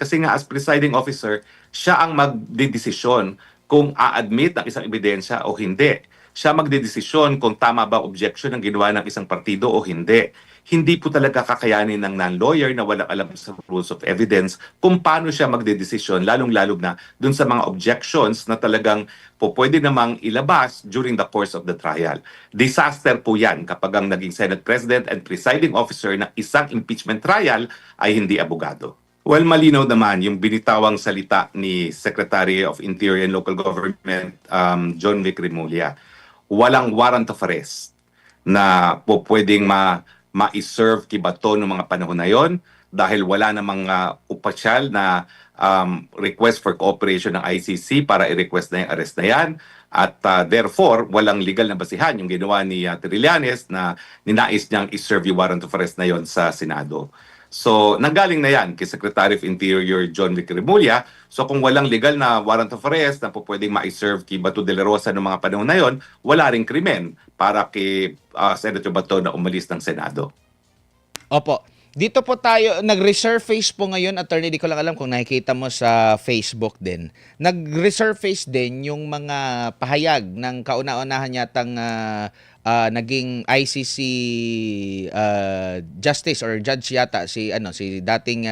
kasi nga as presiding officer, siya ang magdedesisyon kung a-admit ang isang ebidensya o hindi. Siya magdedesisyon kung tama ba objection ang ginawa ng isang partido o hindi. Hindi po talaga kakayanin ng non-lawyer na walang alam sa rules of evidence kung paano siya magdedesisyon, lalong-lalo na dun sa mga objections na talagang po pwede namang ilabas during the course of the trial. Disaster po yan kapag ang naging Senate President and presiding officer ng isang impeachment trial ay hindi abogado. Well, malinaw naman yung binitawang salita ni Secretary of Interior and Local Government John Vic Remulla. Walang warrant of arrest na po pwedeng ma-serve kay Bato noong mga panahon na yon dahil wala namang opisyal na request for cooperation ng ICC para i-request na yung arrest na yan. At therefore, walang legal na basihan yung ginawa ni Trillanes na ninais niyang i-serve yung warrant of arrest na yon sa Senado. So, nanggaling na yan kay Secretary of Interior John Vic Remulla. So, kung walang legal na warrant of arrest na po pwedeng ma-serve kay Bato de la Rosa noong mga panahon na yon, wala ring krimen para kay Senator Bato na umalis ng Senado. Opo. Dito po tayo, nag-resurface po ngayon, attorney, di ko lang alam kung nakikita mo sa Facebook din. Nag-resurface din yung mga pahayag ng kauna-unahan yatang naging ICC justice or judge yata si dating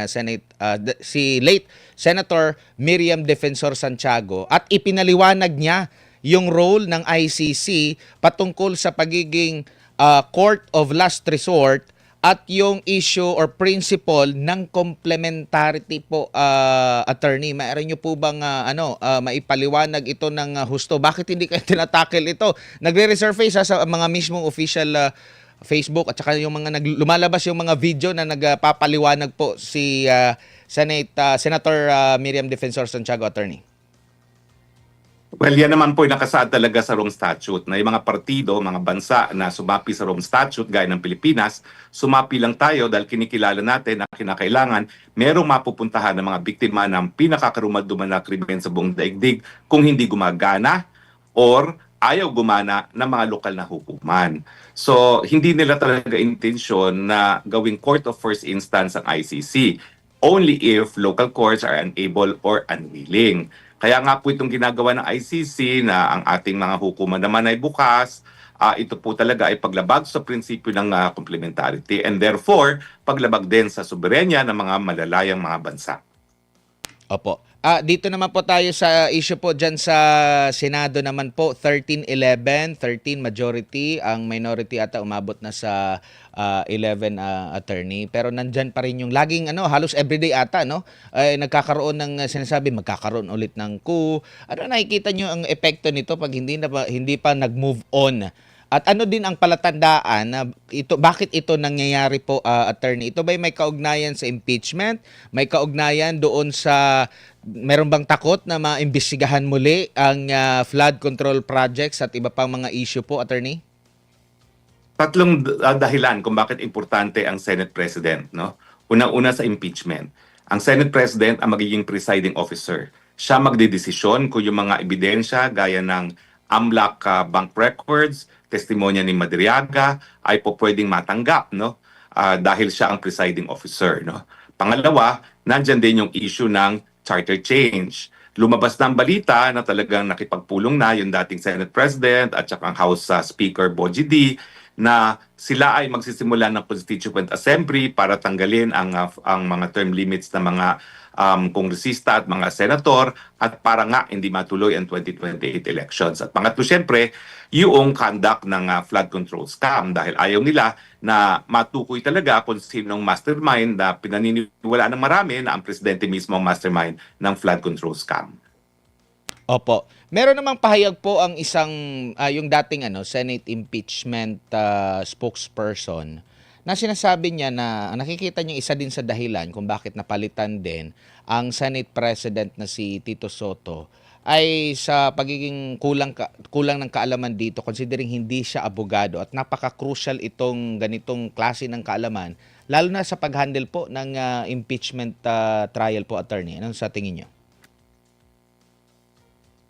si late Senator Miriam Defensor Santiago, at ipinaliwanag niya yung role ng ICC patungkol sa pagiging court of last resort at yung issue or principle ng complementarity po, attorney. Mayroon niyo po bang maipaliwanag ito ng husto? Bakit hindi kayo tinatakil ito? Nagre-resurface sa mga mismong official Facebook at saka yung mga lumalabas yung mga video na nagpapaliwanag po si Senator Miriam Defensor Santiago, attorney. Well, yan naman po yung nakasaad talaga sa Rome Statute na yung mga partido, mga bansa na sumapi sa Rome Statute gaya ng Pilipinas, sumapi lang tayo dahil kinikilala natin na kinakailangan merong mapupuntahan ng mga biktima ng pinakakarumad-duman na krimen sa buong daigdig kung hindi gumagana or ayaw gumana ng mga lokal na hukuman. So, hindi nila talaga intensyon na gawing court of first instance ang ICC only if local courts are unable or unwilling. Kaya nga po itong ginagawa ng ICC na ang ating mga hukuman naman ay bukas, ito po talaga ay paglabag sa prinsipyo ng complementarity and therefore paglabag din sa soberenya ng mga malalayang mga bansa. Opo. Dito naman po tayo sa issue po dyan sa Senado naman po, 13-11, 13 majority, ang minority ata umabot na sa 11, attorney. Pero nandyan pa rin yung laging halos everyday ata, no? Nagkakaroon ng sinasabi, magkakaroon ulit ng coup. Ano nakikita nyo ang epekto nito pag hindi pa nag-move on? At ano din ang palatandaan na bakit ito nangyayari po, attorney? Ito ba may kaugnayan sa impeachment? May kaugnayan doon sa meron bang takot na maimbestigahan muli ang flood control projects at iba pang mga issue po, attorney? Tatlong dahilan kung bakit importante ang Senate President, no? Unang-una sa impeachment. Ang Senate President ang magiging presiding officer. Siya magdedesisyon kung yung mga ebidensya gaya ng AMLAC bank records, testimonya ni Madriaga ay po pwedeng matanggap, no? Dahil siya ang presiding officer, no? Pangalawa, nandyan din yung issue ng charter change. Lumabas na ang balita na talagang nakipagpulong na yung dating Senate President at saka ang House Speaker Bogie D na sila ay magsisimula ng Constituent Assembly para tanggalin ang mga term limits ng mga kongresista at mga senator at para nga hindi matuloy ang 2028 elections. At pangatlo, syempre, yung conduct ng flood control scam dahil ayaw nila na matukoy talaga kung sinong mastermind na pinaniniwala ng marami na ang presidente mismo ang mastermind ng flood control scam. Opo. Meron namang pahayag po ang yung dating Senate impeachment spokesperson na sinasabi niya na nakikita niya isa din sa dahilan kung bakit napalitan din ang Senate President na si Tito Soto ay sa pagiging kulang ng kaalaman dito, considering hindi siya abogado at napaka-crucial itong ganitong klase ng kaalaman lalo na sa pag-handle po ng impeachment trial po, attorney. Ano sa tingin niyo?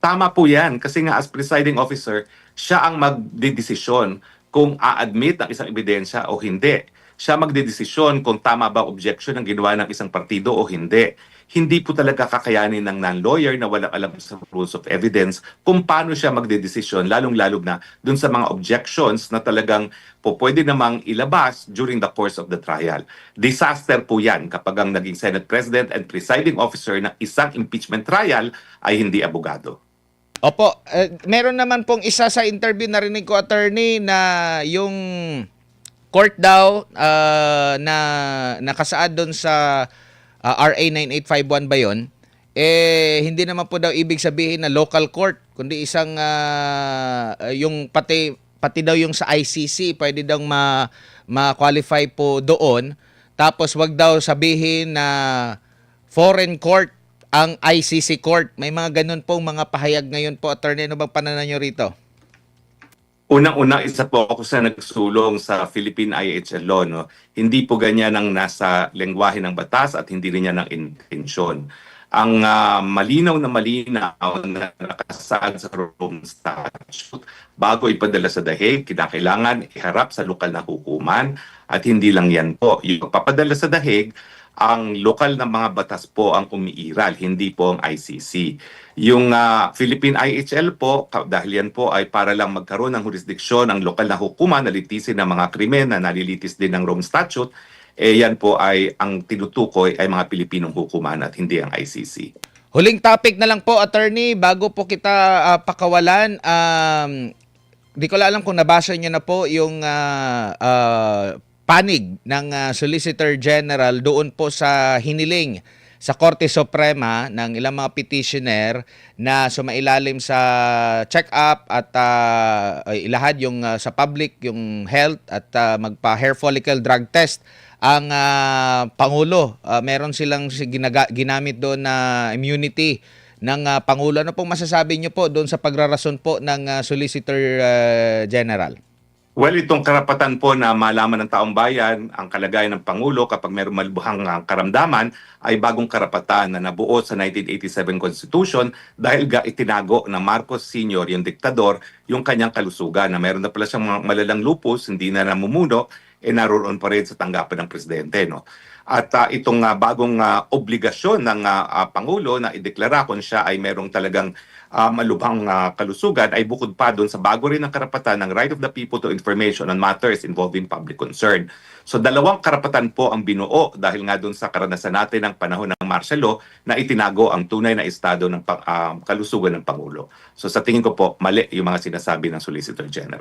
Tama po yan kasi nga as presiding officer, siya ang magdedesisyon kung a-admit ang isang ebidensya o hindi. Siya magdedesisyon kung tama ba objection ang ginawa ng isang partido o hindi. hindi po talaga kakayanin ng non-lawyer na walang alam sa rules of evidence kung paano siya magdedesisyon, lalong-lalo na dun sa mga objections na talagang po pwede namang ilabas during the course of the trial. Disaster po yan kapag ang naging Senate President and presiding officer ng isang impeachment trial ay hindi abogado. Opo, meron naman pong isa sa interview narinig ko, attorney, na yung court daw na nakasaad doon sa RA 9851 ba yun, hindi naman po daw ibig sabihin na local court, kundi isang yung pati daw yung sa ICC pwede daw ma-qualify po doon. Tapos wag daw sabihin na foreign court ang ICC court. May mga ganun pong mga pahayag ngayon po, attorney. Ano bang pananaw nyo rito? Unang-una, isa po ako sa nagsulong sa Philippine IHL law. No? Hindi po ganyan ang nasa lengguwahe ng batas at hindi rin yan ang intensyon. Ang malinaw na nakasaad sa Rome Statute, bago ipadala sa dahig, kinakailangan iharap sa lokal na hukuman at hindi lang yan po. Yung papadala sa dahig, ang lokal na mga batas po ang umiiral, hindi po ang ICC. Yung Philippine IHL po, dahil yan po ay para lang magkaroon ng jurisdiksyon ang lokal na hukuman na litisin ng mga krimen na nalilitis din ng Rome Statute, yan po ay ang tinutukoy ay mga Pilipinong hukuman at hindi ang ICC. Huling topic na lang po, attorney, bago po kita pakawalan. Di ko alam kung nabasa niyo na po yung panig ng Solicitor General doon po sa hiniling sa Korte Suprema ng ilang mga petitioner na sumailalim sa check-up at ilahad yung sa public yung health at magpa-hair follicle drug test ang Pangulo. Meron silang ginamit doon na immunity ng Pangulo. Ano pong masasabi niyo po doon sa pagrarason po ng Solicitor General? Well, itong karapatan po na malaman ng taong bayan ang kalagayan ng Pangulo kapag mayroong malubhang karamdaman ay bagong karapatan na nabuo sa 1987 Constitution dahil itinago ng Marcos Sr., yung diktador, yung kanyang kalusugan na meron na pala siyang malalang lupus, hindi na namumuno, naroon pa rin sa tanggapan ng presidente. No? At itong bagong obligasyon ng Pangulo na ideklara kung siya ay merong talagang malubhang kalusugan ay bukod pa doon sa bago rin ang karapatan ng right of the people to information on matters involving public concern. So dalawang karapatan po ang binuo dahil nga doon sa karanasan natin ng panahon ng martial law na itinago ang tunay na estado ng kalusugan ng Pangulo. So sa tingin ko po, mali yung mga sinasabi ng Solicitor General.